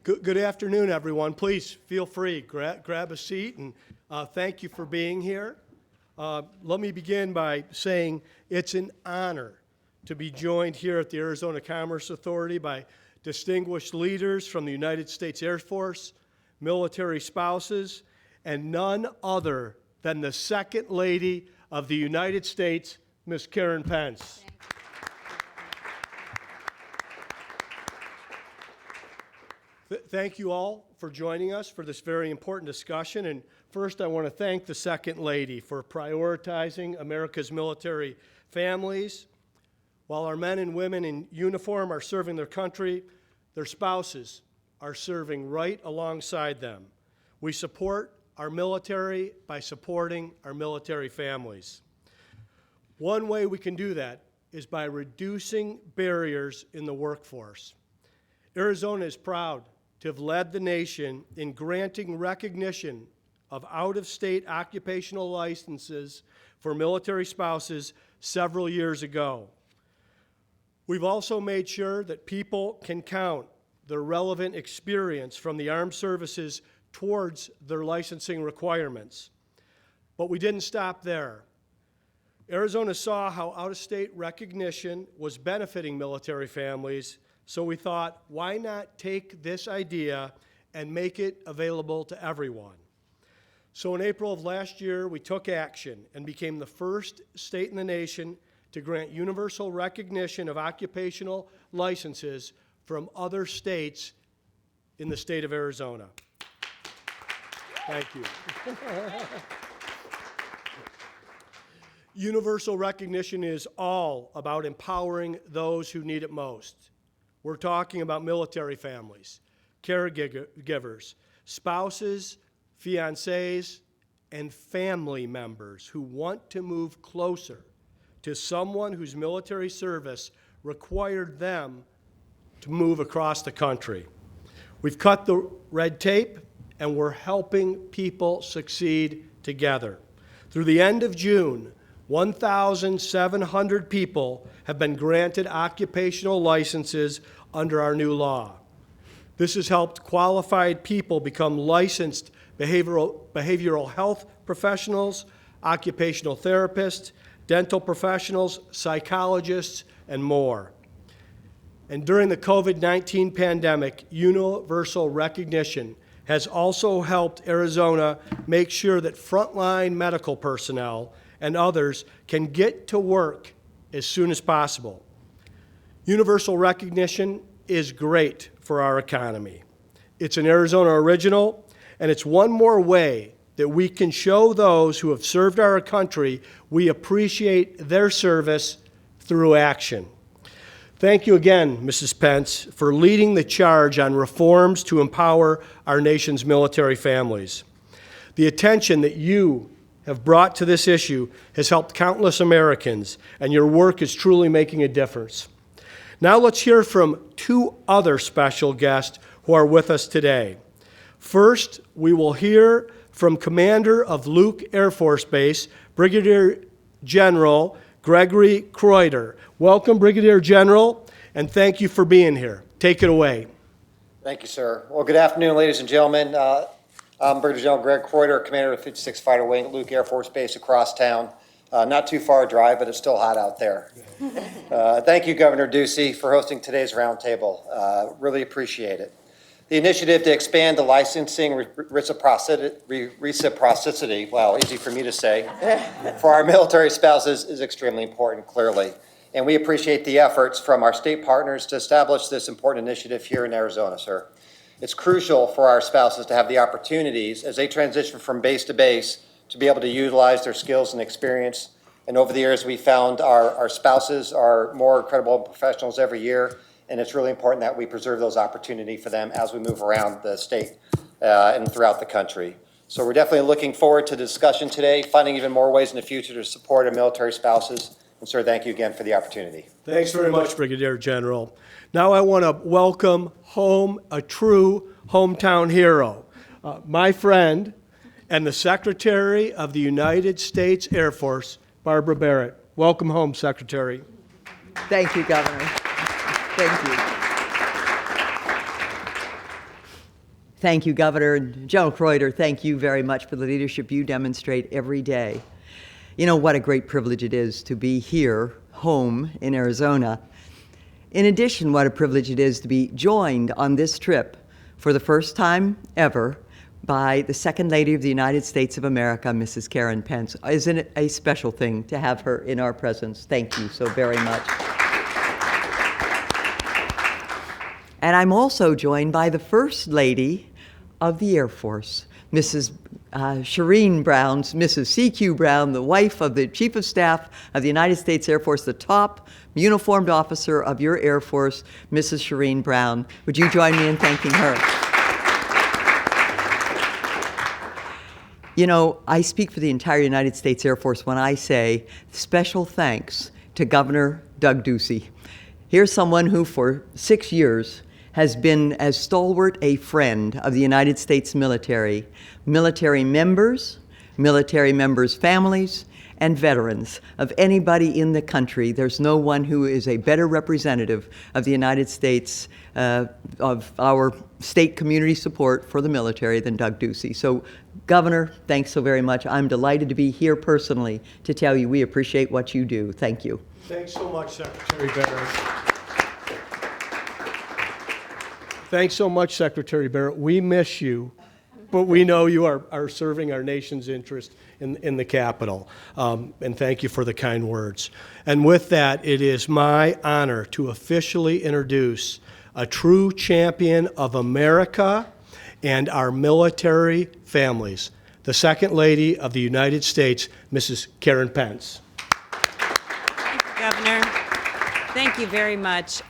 Good afternoon, everyone. Please feel free, grab a seat, and thank you for being here. Let me begin by saying it's an honor to be joined here at the Arizona Commerce Authority by distinguished leaders from the United States Air Force, military spouses, and none other than the Second Lady of the United States, Ms. Karen Pence. Thank you all for joining us for this very important discussion. And first, I want to thank the Second Lady for prioritizing America's military families. While our men and women in uniform are serving their country, their spouses are serving right alongside them. We support our military by supporting our military families. One way we can do that is by reducing barriers in the workforce. Arizona is proud to have led the nation in granting recognition of out-of-state occupational licenses for military spouses several years ago. We've also made sure that people can count the relevant experience from the armed services towards their licensing requirements. But we didn't stop there. Arizona saw how out-of-state recognition was benefiting military families, so we thought, why not take this idea and make it available to everyone? So in April of last year, we took action and became the first state in the nation to grant universal recognition of occupational licenses from other states in the state of Arizona. Thank you. Universal recognition is all about empowering those who need it most. We're talking about military families, caregivers, spouses, fiancés, and family members who want to move closer to someone whose military service required them to move across the country. We've cut the red tape, and we're helping people succeed together. Through the end of June, 1,700 people have been granted occupational licenses under our new law. This has helped qualified people become licensed behavioral health professionals, occupational therapists, dental professionals, psychologists, and more. And during the COVID-19 pandemic, universal recognition has also helped Arizona make sure that frontline medical personnel and others can get to work as soon as possible. Universal recognition is great for our economy. It's an Arizona original, and it's one more way that we can show those who have served our country we appreciate their service through action. Thank you again, Mrs. Pence, for leading the charge on reforms to empower our nation's military families. The attention that you have brought to this issue has helped countless Americans, and your work is truly making a difference. Now let's hear from two other special guests who are with us today. First, we will hear from Commander of Luke Air Force Base, Brigadier General Gregory Kreuter. Welcome, Brigadier General, and thank you for being here. Take it away. Thank you, sir. Well, good afternoon, ladies and gentlemen. I'm Brigadier General Greg Kreuter, Commander of the 56th Fighter Wing at Luke Air Force Base across town. Not too far a drive, but it's still hot out there. Thank you, Governor Ducey, for hosting today's roundtable. Really appreciate it. The initiative to expand the licensing reciprocity, wow, easy for me to say, for our military spouses is extremely important, clearly. And we appreciate the efforts from our state partners to establish this important initiative here in Arizona, sir. It's crucial for our spouses to have the opportunities as they transition from base to base to be able to utilize their skills and experience. And over the years, we found our spouses are more credible professionals every year, and it's really important that we preserve those opportunities for them as we move around the state and throughout the country. So we're definitely looking forward to the discussion today, finding even more ways in the future to support our military spouses. And sir, thank you again for the opportunity. Thanks very much, Brigadier General. Now I want to welcome home a true hometown hero, my friend and the Secretary of the United States Air Force, Barbara Barrett. Welcome home, Secretary. Thank you, Governor. Thank you. Thank you, Governor. And General Kreuter, thank you very much for the leadership you demonstrate every day. You know what a great privilege it is to be here, home in Arizona. In addition, what a privilege it is to be joined on this trip for the first time ever by the Second Lady of the United States of America, Mrs. Karen Pence. Isn't it a special thing to have her in our presence? Thank you so very much. And I'm also joined by the First Lady of the Air Force, Mrs. Shireen Brown, Mrs. C.Q. Brown, the wife of the Chief of Staff of the United States Air Force, the top uniformed officer of your Air Force, Mrs. Shireen Brown. Would you join me in thanking her? You know, I speak for the entire United States Air Force when I say special thanks to Governor Doug Ducey. Here's someone who for 6 years has been as stalwart a friend of the United States military members, families, and veterans of anybody in the country. There's no one who is a better representative of the United States, of our state community support for the military than Doug Ducey. So, Governor, thanks so very much. I'm delighted to be here personally to tell you we appreciate what you do. Thank you. Thanks so much, Secretary Barrett. Thanks so much, Secretary Barrett. We miss you, but we know you are serving our nation's interest in the Capitol. And thank you for the kind words. And with that, it is my honor to officially introduce a true champion of America and our military families, the Second Lady of the United States, Mrs. Karen Pence. Thank you, Governor. Thank you very much.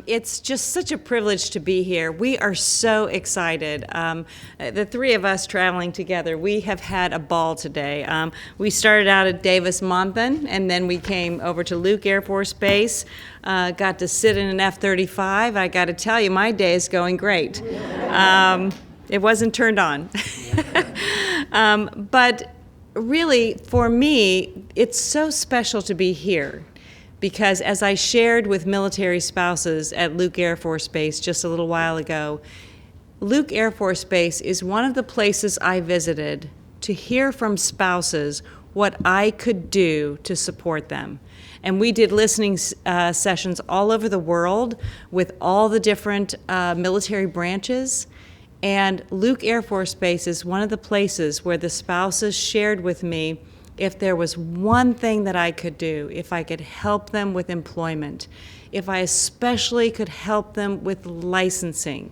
It's just such a privilege to be here. We are so excited. The three of us traveling together, we have had a ball today. We started out at Davis-Monthan, and then we came over to Luke Air Force Base, got to sit in an F-35. I got to tell you, my day is going great. It wasn't turned on. But really, for me, it's so special to be here. Because as I shared with military spouses at Luke Air Force Base just a little while ago, Luke Air Force Base is one of the places I visited to hear from spouses what I could do to support them. And we did listening sessions all over the world with all the different military branches. And Luke Air Force Base is one of the places where the spouses shared with me if there was one thing that I could do, if I could help them with employment, if I especially could help them with licensing.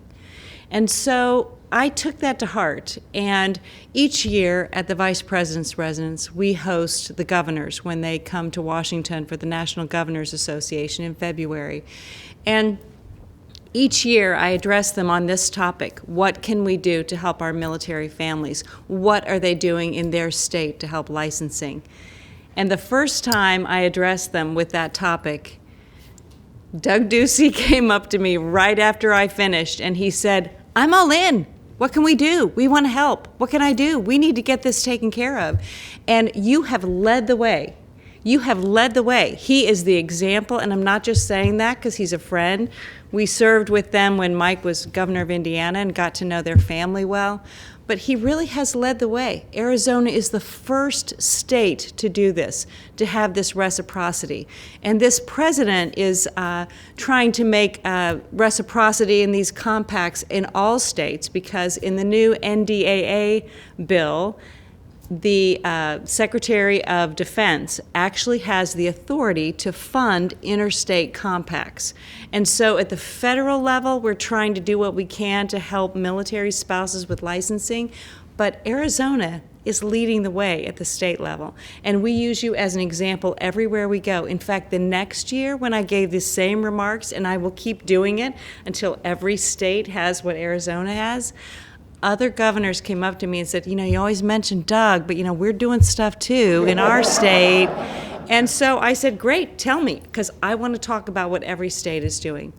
And so I took that to heart, and each year at the Vice President's residence, we host the governors when they come to Washington for the National Governors Association in February. And each year, I address them on this topic. What can we do to help our military families? What are they doing in their state to help licensing? And the first time I addressed them with that topic, Doug Ducey came up to me right after I finished, and he said, "I'm all in. What can we do? We want to help. What can I do? We need to get this taken care of." And you have led the way. You have led the way. He is the example, and I'm not just saying that because he's a friend. We served with them when Mike was governor of Indiana and got to know their family well. But he really has led the way. Arizona is the first state to do this, to have this reciprocity. And this president is trying to make reciprocity in these compacts in all states, because in the new NDAA bill, the Secretary of Defense actually has the authority to fund interstate compacts. And so at the federal level, we're trying to do what we can to help military spouses with licensing, but Arizona is leading the way at the state level. And we use you as an example everywhere we go. In fact, the next year when I gave the same remarks, and I will keep doing it until every state has what Arizona has, other governors came up to me and said, you know, you always mention Doug, but you know, we're doing stuff too in our state. And so I said, great, tell me, because I want to talk about what every state is doing.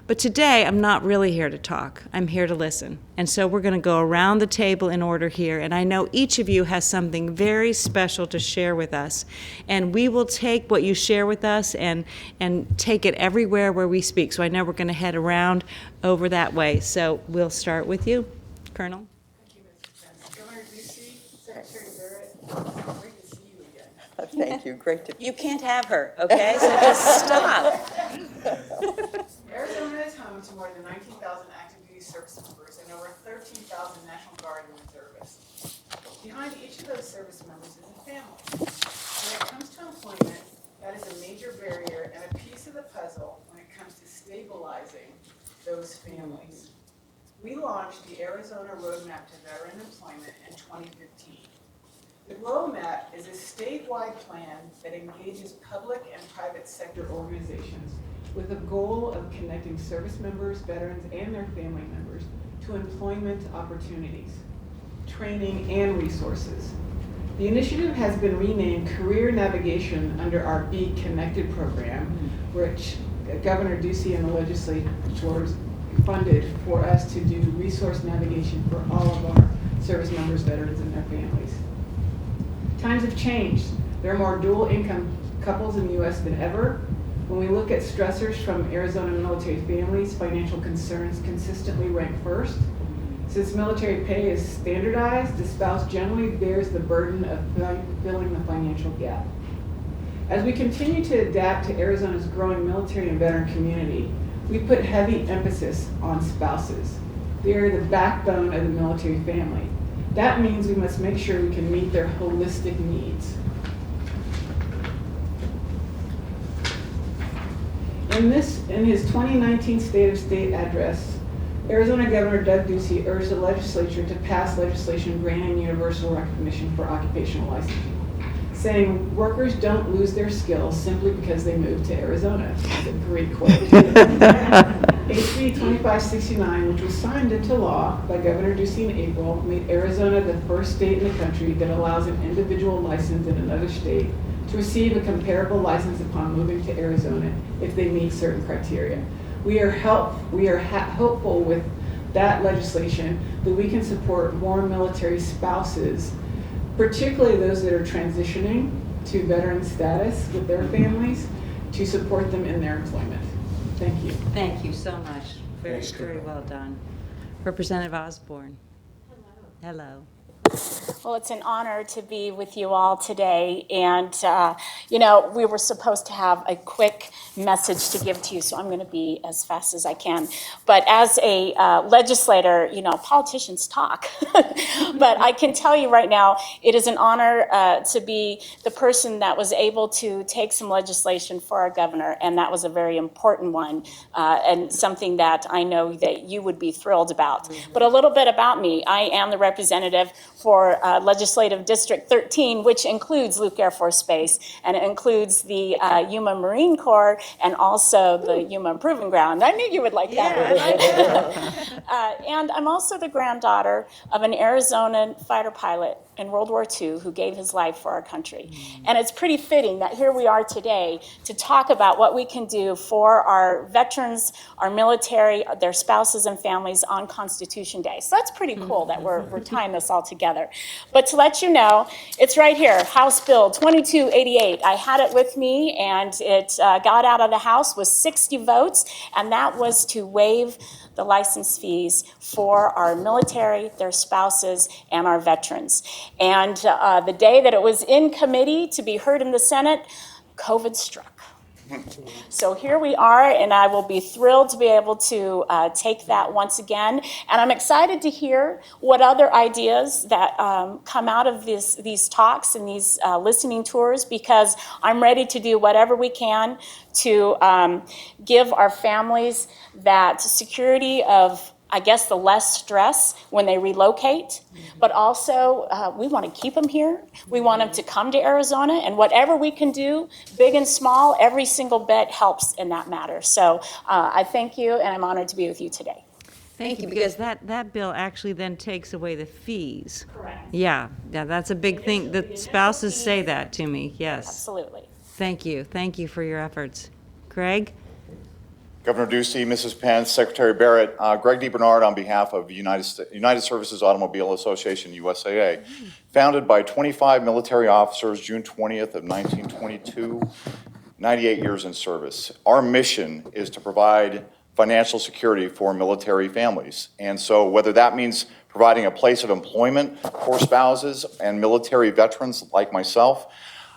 But today, I'm not really here to talk. I'm here to listen. And so we're going to go around the table in order here. And I know each of you has something very special to share with us. And we will take what you share with us and take it everywhere where we speak. So I know we're going to head around over that way. So we'll start with you. Colonel? Thank you, Mr. Pence. Governor Ducey, Secretary Barrett, great to see you again. Thank you. Great to. You can't have her, okay? So just stop. Arizona is home to more than 19,000 active duty service members and over 13,000 National Guard and reservists. Behind each of those service members is a family. When it comes to employment, that is a major barrier and a piece of the puzzle when it comes to stabilizing those families. We launched the Arizona Roadmap to Veteran Employment in 2015. The roadmap is a statewide plan that engages public and private sector organizations with the goal of connecting service members, veterans, and their family members to employment opportunities, training, and resources. The initiative has been renamed Career Navigation under our Be Connected program, which Governor Ducey and the legislature funded for us to do resource navigation for all of our service members, veterans, and their families. Times have changed. There are more dual income couples in the U.S. than ever. When we look at stressors from Arizona military families, financial concerns consistently rank first. Since military pay is standardized, the spouse generally bears the burden of filling the financial gap. As we continue to adapt to Arizona's growing military and veteran community, we put heavy emphasis on spouses. They are the backbone of the military family. That means we must make sure we can meet their holistic needs. In his 2019 State of State address, Arizona Governor Doug Ducey urged the legislature to pass legislation granting universal recognition for occupational licensing, saying workers don't lose their skills simply because they moved to Arizona. That's a great quote. HB 2569, which was signed into law by Governor Ducey in April, made Arizona the first state in the country that allows an individual license in another state to receive a comparable license upon moving to Arizona if they meet certain criteria. We are hopeful with that legislation that we can support more military spouses, particularly those that are transitioning to veteran status with their families, to support them in their employment. Thank you. Thank you so much. Very, Thanks, very well done. Representative Osborne. Hello. Well, it's an honor to be with you all today. And, we were supposed to have a quick message to give to you, so I'm going to be as fast as I can. But as a legislator, politicians talk. But I can tell you right now, it is an honor to be the person that was able to take some legislation for our governor, and that was a very important one, and something that I know that you would be thrilled about. But a little bit about me. I am the representative for Legislative District 13, which includes Luke Air Force Base, and it includes the Yuma Marine Corps, and also the Yuma Proving Ground. I knew you would like that. And I'm also the granddaughter of an Arizona fighter pilot in World War II who gave his life for our country. And it's pretty fitting that here we are today to talk about what we can do for our veterans, our military, their spouses and families on Constitution Day. So that's pretty cool that we're tying this all together. But to let you know, it's right here, House Bill 2288. I had it with me, and it got out of the House with 60 votes, and that was to waive the license fees for our military, their spouses, and our veterans. And the day that it was in committee to be heard in the Senate, COVID struck. So here we are, and I will be thrilled to be able to take that once again. And I'm excited to hear what other ideas that come out of these talks and these listening tours, because I'm ready to do whatever we can to give our families that security of, I guess, the less stress when they relocate, but also we want to keep them here. We want them to come to Arizona, and whatever we can do, big and small, every single bit helps in that matter. So I thank you, and I'm honored to be with you today. Thank you, because that bill actually then takes away the fees. Correct. Yeah, that's a big thing. The spouses say that to me, yes. Absolutely. Thank you for your efforts. Greg? Governor Ducey, Mrs. Pence, Secretary Barrett, Greg DeBernard on behalf of the United Services Automobile Association, USAA, founded by 25 military officers, June 20th of 1922, 98 years in service. Our mission is to provide financial security for military families. And so whether that means providing a place of employment for spouses and military veterans like myself,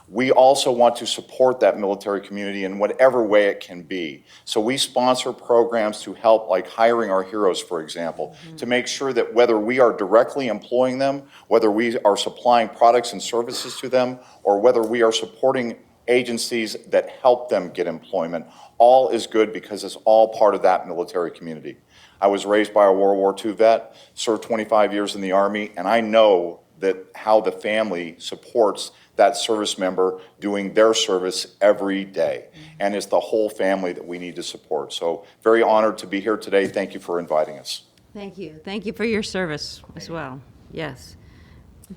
we also want to support that military community in whatever way it can be. So we sponsor programs to help, like Hiring Our Heroes, for example, to make sure that whether we are directly employing them, whether we are supplying products and services to them, or whether we are supporting agencies that help them get employment, all is good because it's all part of that military community. I was raised by a World War II vet, served 25 years in the Army, and I know that how the family supports that service member doing their service every day. And it's the whole family that we need to support. So very honored to be here today. Thank you for inviting us. Thank you. Thank you for your service as well. Yes.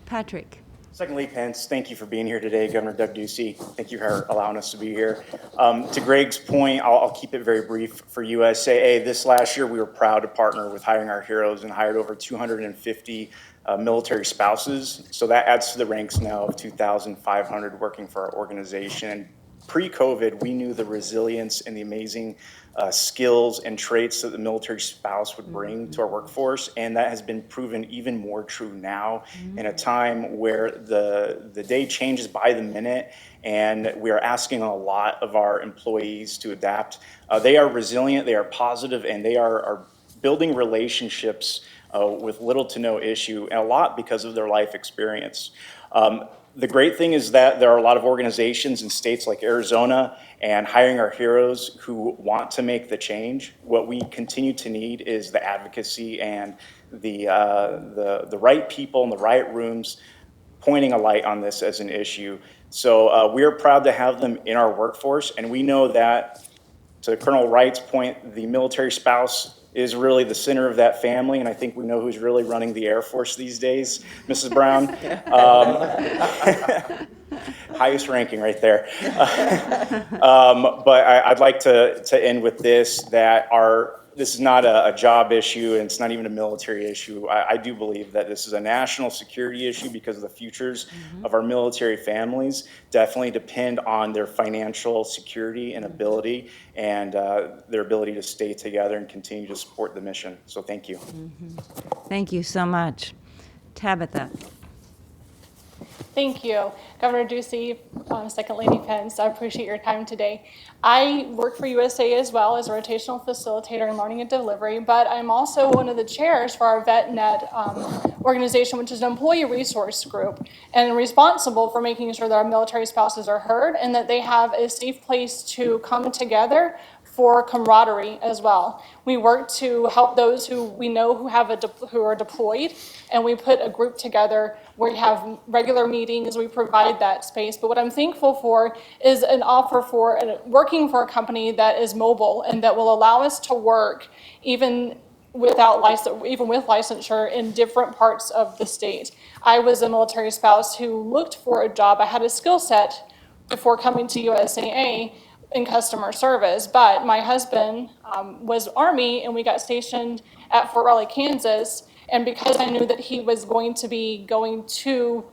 Patrick. Second Lady Pence, thank you for being here today. Governor Doug Ducey, thank you for allowing us to be here. To Greg's point, I'll keep it very brief for USAA. This last year, we were proud to partner with Hiring Our Heroes and hired over 250 military spouses. So that adds to the ranks now of 2,500 working for our organization. Pre-COVID, we knew the resilience and the amazing skills and traits that the military spouse would bring to our workforce, and that has been proven even more true now in a time where the day changes by the minute, and we are asking a lot of our employees to adapt. They are resilient, they are positive, and they are building relationships with little to no issue, and a lot because of their life experience. The great thing is that there are a lot of organizations in states like Arizona and Hiring Our Heroes who want to make the change. What we continue to need is the advocacy and the right people in the right rooms pointing a light on this as an issue. So we are proud to have them in our workforce, and we know that, to Colonel Wright's point, the military spouse is really the center of that family, and I think we know who's really running the Air Force these days, Mrs. Brown. Highest ranking right there. But I'd like to end with this, that this is not a job issue, and it's not even a military issue. I do believe that this is a national security issue because of the futures of our military families definitely depend on their financial security and ability, and their ability to stay together and continue to support the mission. So thank you. Thank you so much. Tabitha. Thank you. Governor Ducey, Second Lady Pence, I appreciate your time today. I work for USA as well as a rotational facilitator in learning and delivery, but I'm also one of the chairs for our VetNet organization, which is an employee resource group, and responsible for making sure that our military spouses are heard and that they have a safe place to come together for camaraderie as well. We work to help those who we know who are deployed, and we put a group together where we have regular meetings, we provide that space. But what I'm thankful for is an offer for working for a company that is mobile and that will allow us to work even with licensure in different parts of the state. I was a military spouse who looked for a job. I had a skill set before coming to USAA in customer service, but my husband was Army, and we got stationed at Fort Riley, Kansas, and because I knew that he was going to be going to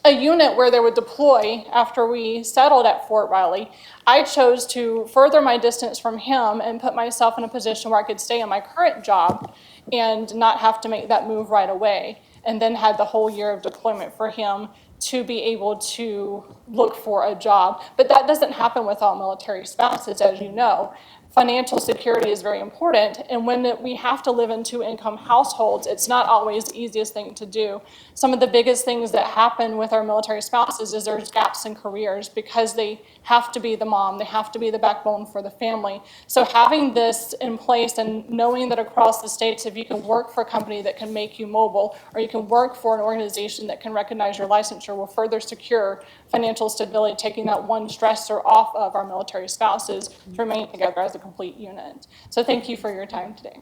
a unit where they would deploy after we settled at Fort Riley, I chose to further my distance from him and put myself in a position where I could stay in my current job and not have to make that move right away, and then had the whole year of deployment for him to be able to look for a job. But that doesn't happen with all military spouses, as you know. Financial security is very important, and when we have to live in two-income households, it's not always the easiest thing to do. Some of the biggest things that happen with our military spouses is there's gaps in careers because they have to be the mom, they have to be the backbone for the family. So having this in place and knowing that across the states, if you can work for a company that can make you mobile, or you can work for an organization that can recognize your licensure, will further secure financial stability, taking that one stressor off of our military spouses to remain together as a complete unit. So thank you for your time today.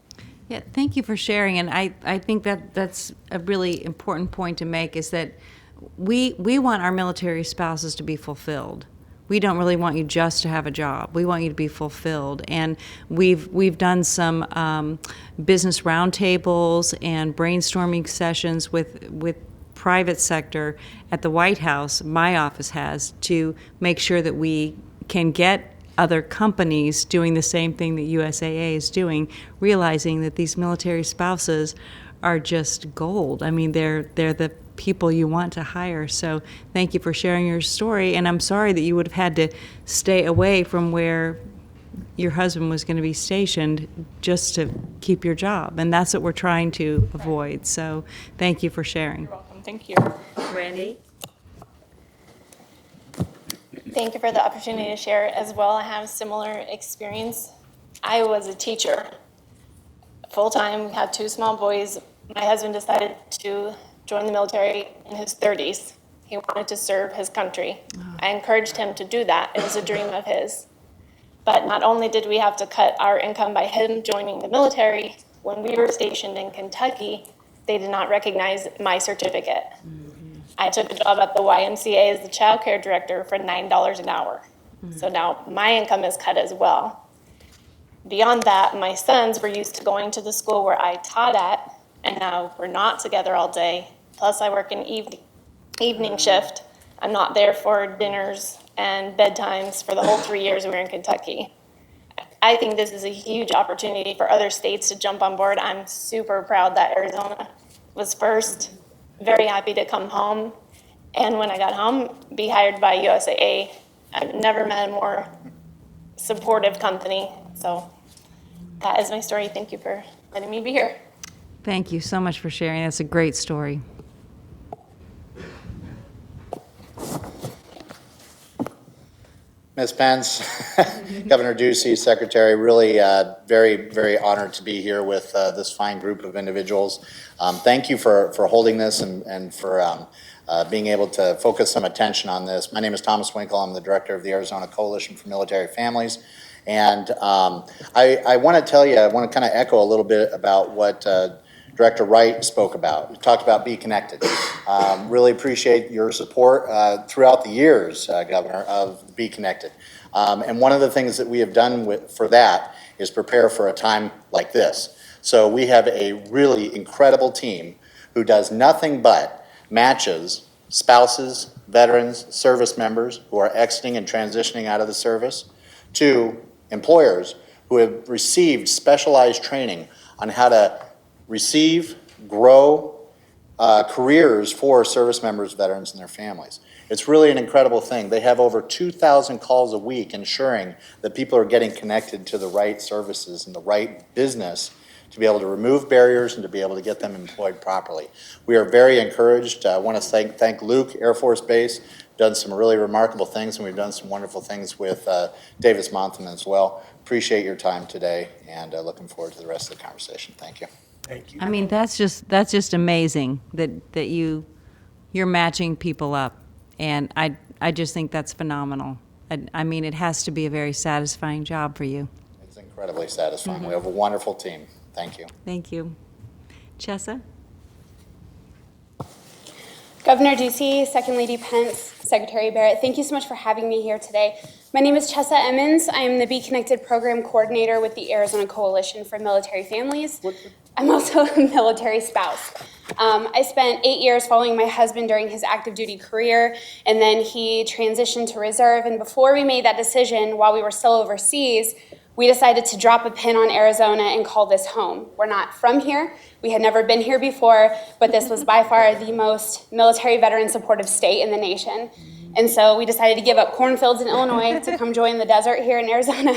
Yeah, thank you for sharing, and I think that's a really important point to make, is that we want our military spouses to be fulfilled. We don't really want you just to have a job. We want you to be fulfilled, and we've done some business roundtables and brainstorming sessions with private sector at the White House. My office has, to make sure that we can get other companies doing the same thing that USAA is doing, realizing that these military spouses are just gold. I mean, they're the people you want to hire. So thank you for sharing your story, and I'm sorry that you would have had to stay away from where your husband was going to be stationed just to keep your job, and that's what we're trying to avoid. So thank you for sharing. You're welcome. Thank you. Randy? Thank you for the opportunity to share as well. I have similar experience. I was a teacher full-time, had 2 small boys. My husband decided to join the military in his 30s. He wanted to serve his country. I encouraged him to do that. It was a dream of his. But not only did we have to cut our income by him joining the military, when we were stationed in Kentucky, they did not recognize my certificate. I took a job at the YMCA as the child care director for $9 an hour. So now my income is cut as well. Beyond that, my sons were used to going to the school where I taught at, and now we're not together all day. Plus I work an evening shift. I'm not there for dinners and bedtimes for the whole 3 years we were in Kentucky. I think this is a huge opportunity for other states to jump on board. I'm super proud that Arizona was first. Very happy to come home. And when I got home, be hired by USAA. I've never met a more supportive company. So that is my story. Thank you for letting me be here. Thank you so much for sharing. That's a great story. Ms. Pence, Governor Ducey, Secretary, really very, very honored to be here with this fine group of individuals. Thank you for holding this and for being able to focus some attention on this. My name is Thomas Winkle. I'm the director of the Arizona Coalition for Military Families. And I want to tell you, I want to kind of echo a little bit about what Director Wright spoke about. We talked about Be Connected. Really appreciate your support throughout the years, Governor, of Be Connected. And one of the things that we have done for that is prepare for a time like this. So we have a really incredible team who does nothing but matches spouses, veterans, service members who are exiting and transitioning out of the service to employers who have received specialized training on how to receive, grow careers for service members, veterans, and their families. It's really an incredible thing. They have over 2,000 calls a week ensuring that people are getting connected to the right services and the right business to be able to remove barriers and to be able to get them employed properly. We are very encouraged. I want to thank Luke Air Force Base, done some really remarkable things, and we've done some wonderful things with Davis Monthan as well. Appreciate your time today, and looking forward to the rest of the conversation. Thank you. Thank you. I mean, that's just amazing that you're matching people up, and I just think that's phenomenal. I mean, it has to be a very satisfying job for you. It's incredibly satisfying. We have a wonderful team. Thank you. Thank you. Chessa? Governor Ducey, Second Lady Pence, Secretary Barrett, thank you so much for having me here today. My name is Chessa Emmons. I am the Be Connected Program Coordinator with the Arizona Coalition for Military Families. I'm also a military spouse. I spent 8 years following my husband during his active duty career, and then he transitioned to reserve. And before we made that decision, while we were still overseas, we decided to drop a pin on Arizona and call this home. We're not from here. We had never been here before, but this was by far the most military veteran supportive state in the nation. And so we decided to give up cornfields in Illinois to come join the desert here in Arizona.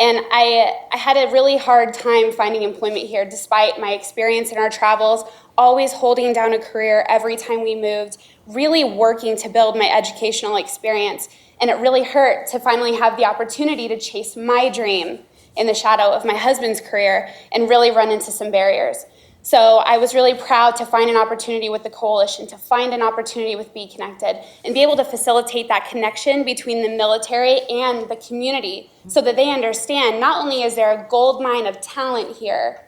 And I had a really hard time finding employment here, despite my experience in our travels, always holding down a career every time we moved, really working to build my educational experience. And it really hurt to finally have the opportunity to chase my dream in the shadow of my husband's career and really run into some barriers. So I was really proud to find an opportunity with the coalition, to find an opportunity with Be Connected, and be able to facilitate that connection between the military and the community so that they understand not only is there a gold mine of talent here,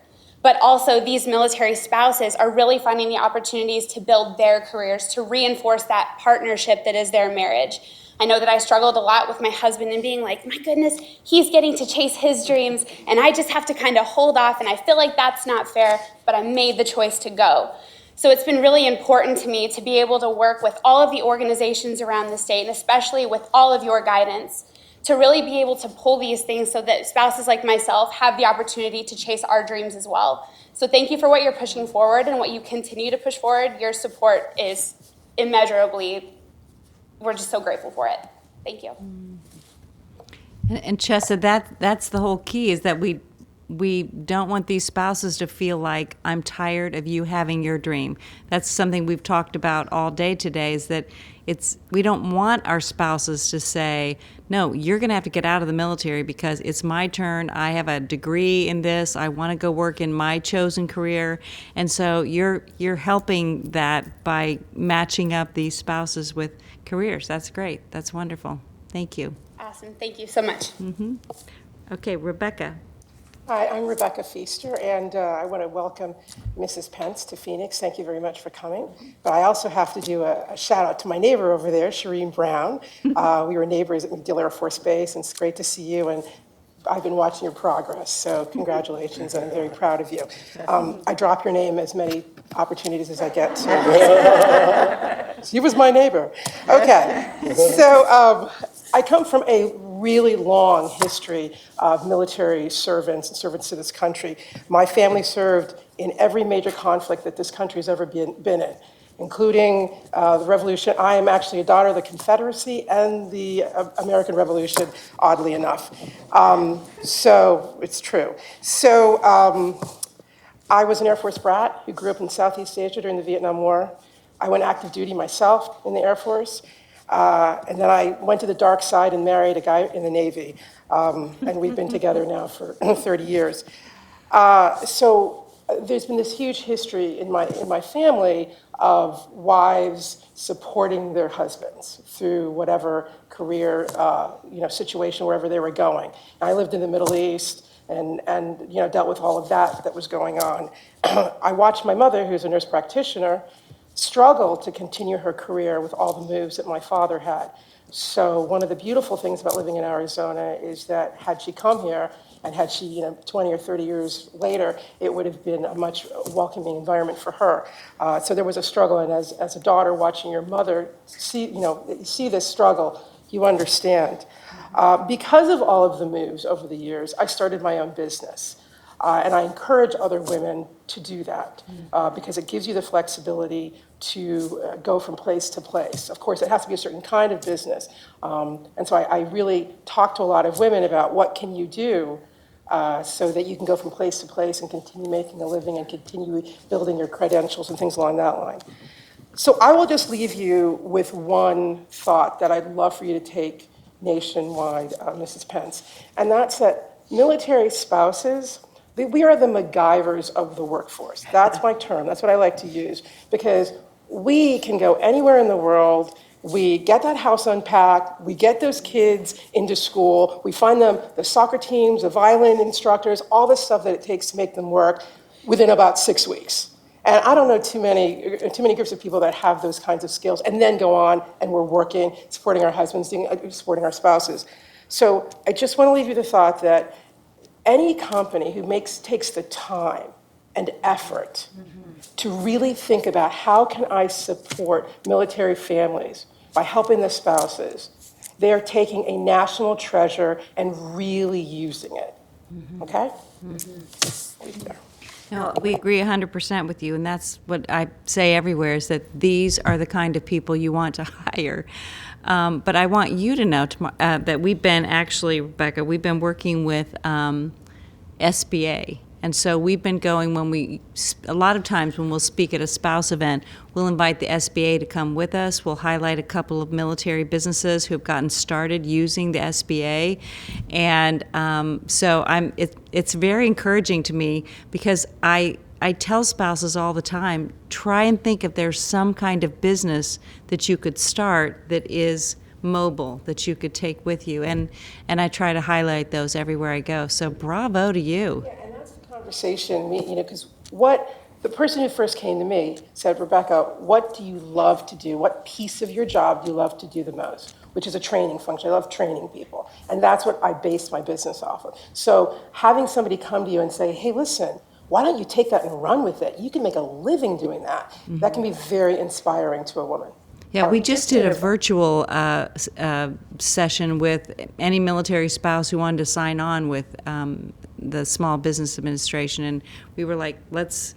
but also these military spouses are really finding the opportunities to build their careers, to reinforce that partnership that is their marriage. I know that I struggled a lot with my husband and being like, my goodness, he's getting to chase his dreams and I just have to kind of hold off, and I feel like that's not fair, but I made the choice to go. So it's been really important to me to be able to work with all of the organizations around the state, and especially with all of your guidance, to really be able to pull these things so that spouses like myself have the opportunity to chase our dreams as well. So thank you for what you're pushing forward and what you continue to push forward. Your support is immeasurably, we're just so grateful for it. Thank you. And Chessa, that's the whole key, is that we don't want these spouses to feel like, I'm tired of you having your dream. That's something we've talked about all day today, is that we don't want our spouses to say, no, you're going to have to get out of the military because it's my turn. I have a degree in this. I want to go work in my chosen career. And so you're helping that by matching up these spouses with careers. That's great. That's wonderful. Thank you. Awesome. Thank you so much. Okay, Rebecca. Hi, I'm Rebecca Feaster, and I want to welcome Mrs. Pence to Phoenix. Thank you very much for coming. But I also have to do a shout out to my neighbor over there, Shireen Brown. We were neighbors at MacDill Air Force Base, and it's great to see you. And I've been watching your progress, so congratulations, and I'm very proud of you. I drop your name as many opportunities as I get. So he was my neighbor. Okay, so I come from a really long history of military servants and servants to this country. My family served in every major conflict that this country has ever been in, including the Revolution. I am actually a daughter of the Confederacy and the American Revolution, oddly enough. So it's true. So I was an Air Force brat who grew up in Southeast Asia during the Vietnam War. I went active duty myself in the Air Force. And then I went to the dark side and married a guy in the Navy. And we've been together now for 30 years. So there's been this huge history in my family of wives supporting their husbands through whatever career situation, wherever they were going. I lived in the Middle East and dealt with all of that was going on. I watched my mother, who's a nurse practitioner, struggle to continue her career with all the moves that my father had. So one of the beautiful things about living in Arizona is that had she come here, and had she, 20 or 30 years later, it would have been a much welcoming environment for her. So there was a struggle, and as a daughter watching your mother see this struggle, you understand. Because of all of the moves over the years, I started my own business. And I encourage other women to do that because it gives you the flexibility to go from place to place. Of course, it has to be a certain kind of business. And so I really talk to a lot of women about what can you do so that you can go from place to place and continue making a living and continue building your credentials and things along that line. So I will just leave you with one thought that I'd love for you to take nationwide, Mrs. Pence, and that's that military spouses, we are the MacGyvers of the workforce. That's my term. That's what I like to use because we can go anywhere in the world. We get that house unpacked. We get those kids into school. We find them the soccer teams, the violin instructors, all the stuff that it takes to make them work within about 6 weeks. And I don't know too many groups of people that have those kinds of skills and then go on and we're working, supporting our husbands, supporting our spouses. So I just want to leave you the thought that any company who takes the time and effort to really think about how can I support military families by helping the spouses, they are taking a national treasure and really using it. Okay? Leave it there. No, we agree 100% with you, and that's what I say everywhere, is that these are the kind of people you want to hire. But I want you to know that we've been actually, Rebecca, we've been working with SBA. And so we've been going a lot of times when we'll speak at a spouse event, we'll invite the SBA to come with us. We'll highlight a couple of military businesses who have gotten started using the SBA. And so it's very encouraging to me because I tell spouses all the time, try and think if there's some kind of business that you could start that is mobile, that you could take with you. And I try to highlight those everywhere I go. So bravo to you. Yeah, and that's the conversation, because what the person who first came to me said, Rebecca, what do you love to do? What piece of your job do you love to do the most? Which is a training function. I love training people. And that's what I base my business off of. So having somebody come to you and say, hey, listen, why don't you take that and run with it? You can make a living doing that. That can be very inspiring to a woman. Yeah, we just did a virtual session with any military spouse who wanted to sign on with the Small Business Administration, and we were like, let's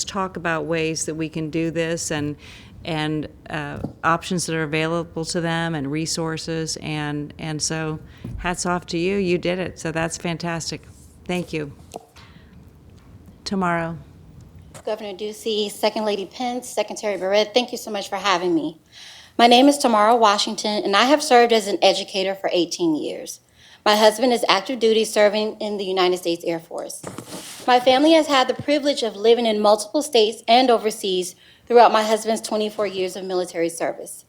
talk about ways that we can do this and options that are available to them and resources, and so hats off to you. You did it, so that's fantastic. Thank you. Tomorrow. Governor Ducey, Second Lady Pence, Secretary Barrett, thank you so much for having me. My name is Tamara Washington, and I have served as an educator for 18 years. My husband is active duty serving in the United States Air Force. My family has had the privilege of living in multiple states and overseas throughout my husband's 24 years of military service.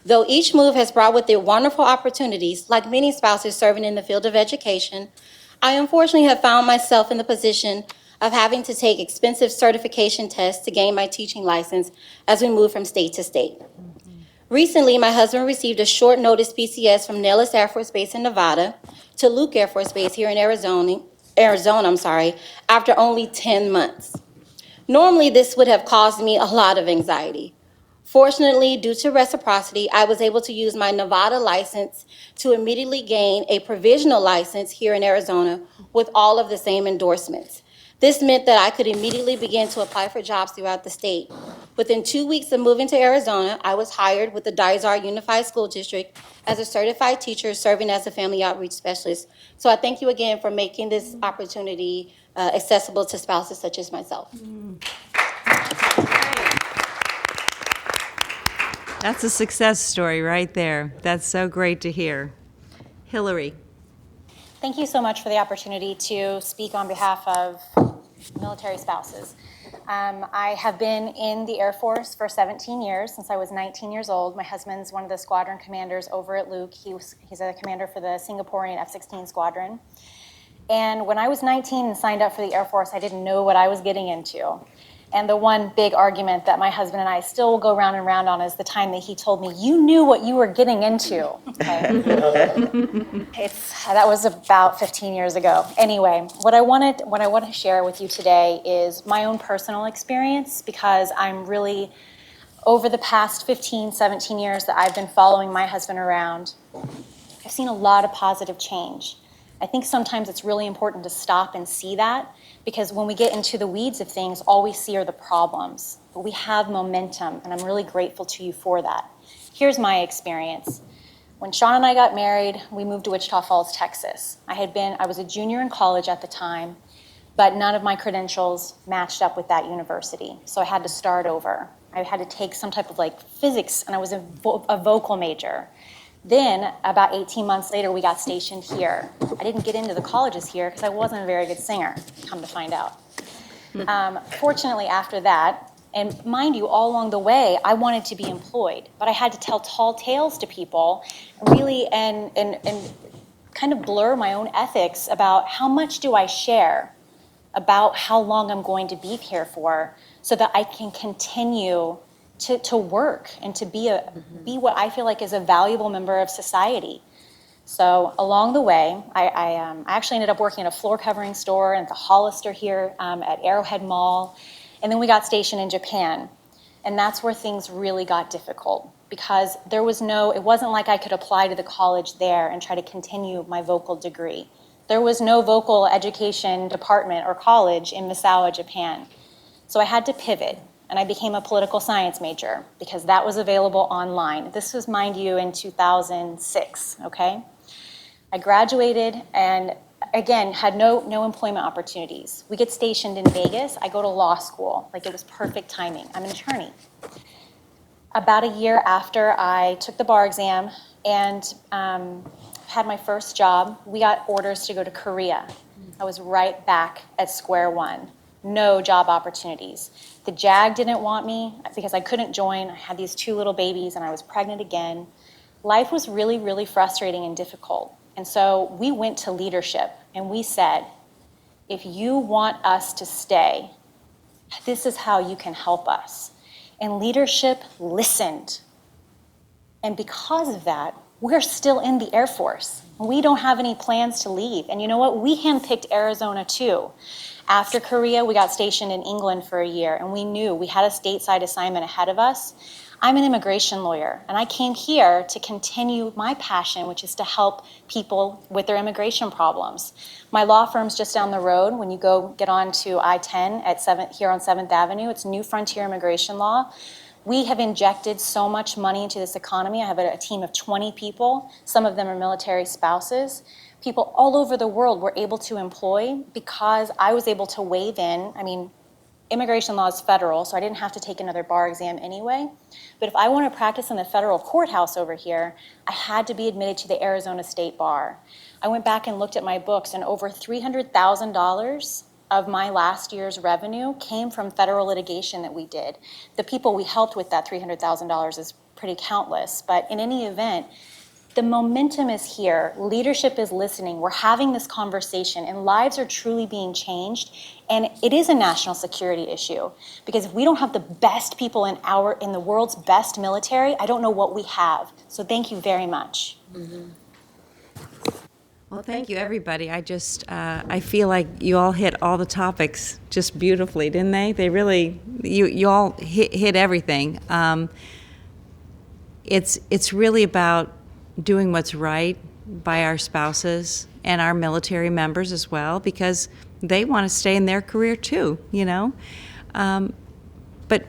Though each move has brought with it wonderful opportunities, like many spouses serving in the field of education, I unfortunately have found myself in the position of having to take expensive certification tests to gain my teaching license as we move from state to state. Recently, my husband received a short notice PCS from Nellis Air Force Base in Nevada to Luke Air Force Base here in Arizona, after only 10 months. Normally, this would have caused me a lot of anxiety. Fortunately, due to reciprocity, I was able to use my Nevada license to immediately gain a provisional license here in Arizona with all of the same endorsements. This meant that I could immediately begin to apply for jobs throughout the state. Within 2 weeks of moving to Arizona, I was hired with the Dysart Unified School District as a certified teacher serving as a family outreach specialist. So I thank you again for making this opportunity accessible to spouses such as myself. That's a success story right there. That's so great to hear. Hillary. Thank you so much for the opportunity to speak on behalf of military spouses. I have been in the Air Force for 17 years, since I was 19 years old. My husband's one of the squadron commanders over at Luke. He's a commander for the Singaporean F-16 squadron. And when I was 19 and signed up for the Air Force, I didn't know what I was getting into. And the one big argument that my husband and I still will go round and round on is the time that he told me, you knew what you were getting into. Okay? That was about 15 years ago. Anyway, what I want to share with you today is my own personal experience, because I'm really, over the past 15, 17 years that I've been following my husband around, I've seen a lot of positive change. I think sometimes it's really important to stop and see that, because when we get into the weeds of things, all we see are the problems. But we have momentum, and I'm really grateful to you for that. Here's my experience. When Sean and I got married, we moved to Wichita Falls, Texas. I was a junior in college at the time, but none of my credentials matched up with that university. So I had to start over. I had to take some type of physics, and I was a vocal major. Then, about 18 months later, we got stationed here. I didn't get into the colleges here because I wasn't a very good singer, come to find out. Fortunately, after that, and mind you, all along the way, I wanted to be employed, but I had to tell tall tales to people, really, and kind of blur my own ethics about how much do I share about how long I'm going to be here for, so that I can continue to work and to be what I feel like is a valuable member of society. So along the way, I actually ended up working at a floor covering store at the Hollister here at Arrowhead Mall. And then we got stationed in Japan. And that's where things really got difficult, because it wasn't like I could apply to the college there and try to continue my vocal degree. There was no vocal education department or college in Misawa, Japan. So I had to pivot. And I became a political science major because that was available online. This was, mind you, in 2006, okay? I graduated and, again, had no employment opportunities. We get stationed in Vegas. I go to law school. It was perfect timing. I'm an attorney. About a year after I took the bar exam and had my first job, we got orders to go to Korea. I was right back at square one. No job opportunities. The JAG didn't want me because I couldn't join. I had these 2 little babies and I was pregnant again. Life was really, really frustrating and difficult. And so we went to leadership and we said, if you want us to stay, this is how you can help us. And leadership listened. And because of that, we're still in the Air Force. We don't have any plans to leave. And you know what? We handpicked Arizona too. After Korea, we got stationed in England for a year, and we knew we had a stateside assignment ahead of us. I'm an immigration lawyer, and I came here to continue my passion, which is to help people with their immigration problems. My law firm's just down the road. When you go get on to I-10 here on 7th Avenue, it's New Frontier Immigration Law. We have injected so much money into this economy. I have a team of 20 people. Some of them are military spouses. People all over the world were able to employ because I was able to waive in. I mean, immigration law is federal, so I didn't have to take another bar exam anyway. But if I want to practice in the federal courthouse over here, I had to be admitted to the Arizona State Bar. I went back and looked at my books, and over $300,000 of my last year's revenue came from federal litigation that we did. The people we helped with that $300,000 is pretty countless, but in any event, the momentum is here. Leadership is listening. We're having this conversation, and lives are truly being changed. And it is a national security issue, because if we don't have the best people in the world's best military, I don't know what we have. So thank you very much. Well, thank you, everybody. I feel like you all hit all the topics just beautifully, didn't they? They really, you all hit everything. It's really about doing what's right by our spouses and our military members as well, because they want to stay in their career too, you know. But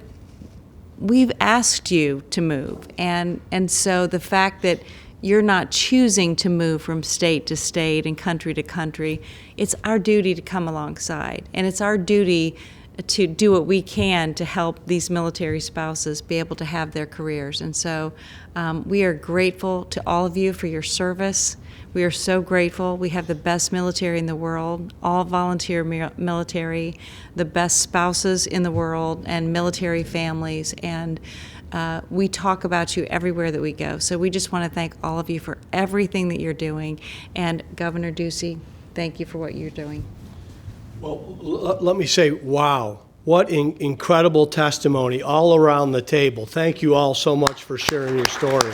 we've asked you to move, and so the fact that you're not choosing to move from state to state and country to country, it's our duty to come alongside, and it's our duty to do what we can to help these military spouses be able to have their careers. And so we are grateful to all of you for your service. We are so grateful. We have the best military in the world, all volunteer military, the best spouses in the world, and military families. And we talk about you everywhere that we go. So we just want to thank all of you for everything that you're doing. And Governor Ducey, thank you for what you're doing. Well, let me say, wow, what incredible testimony all around the table. Thank you all so much for sharing your story.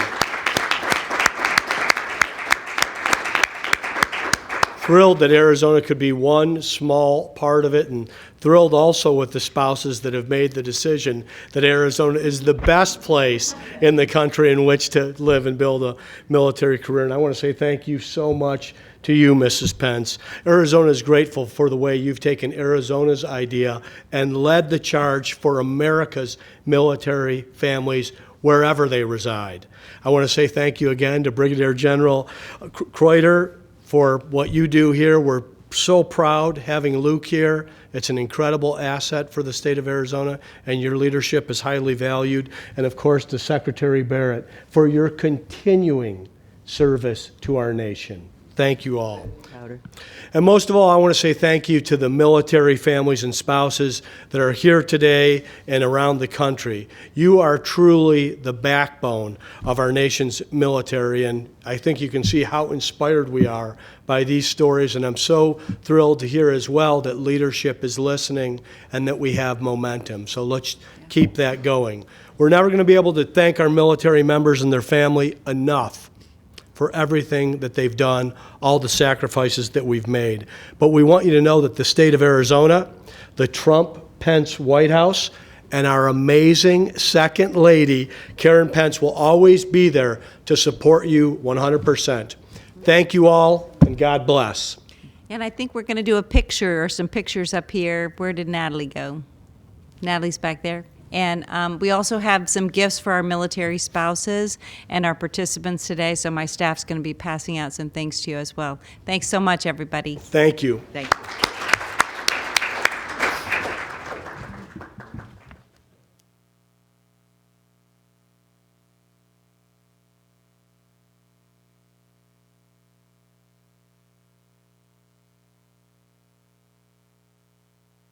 Thrilled that Arizona could be one small part of it, and thrilled also with the spouses that have made the decision that Arizona is the best place in the country in which to live and build a military career. And I want to say thank you so much to you, Mrs. Pence. Arizona is grateful for the way you've taken Arizona's idea and led the charge for America's military families wherever they reside. I want to say thank you again to Brigadier General Kreuter for what you do here. We're so proud having Luke here. It's an incredible asset for the state of Arizona, and your leadership is highly valued. And of course, to Secretary Barrett for your continuing service to our nation. Thank you all. And most of all, I want to say thank you to the military families and spouses that are here today and around the country. You are truly the backbone of our nation's military, and I think you can see how inspired we are by these stories. And I'm so thrilled to hear as well that leadership is listening and that we have momentum. So let's keep that going. We're never going to be able to thank our military members and their family enough for everything that they've done, all the sacrifices that we've made. But we want you to know that the state of Arizona, the Trump-Pence White House, and our amazing Second Lady, Karen Pence, will always be there to support you 100%. Thank you all, and God bless. And I think we're going to do a picture or some pictures up here. Where did Natalie go? Natalie's back there. And we also have some gifts for our military spouses and our participants today, so my staff's going to be passing out some things to you as well. Thanks so much, everybody. Thank you. Thank you.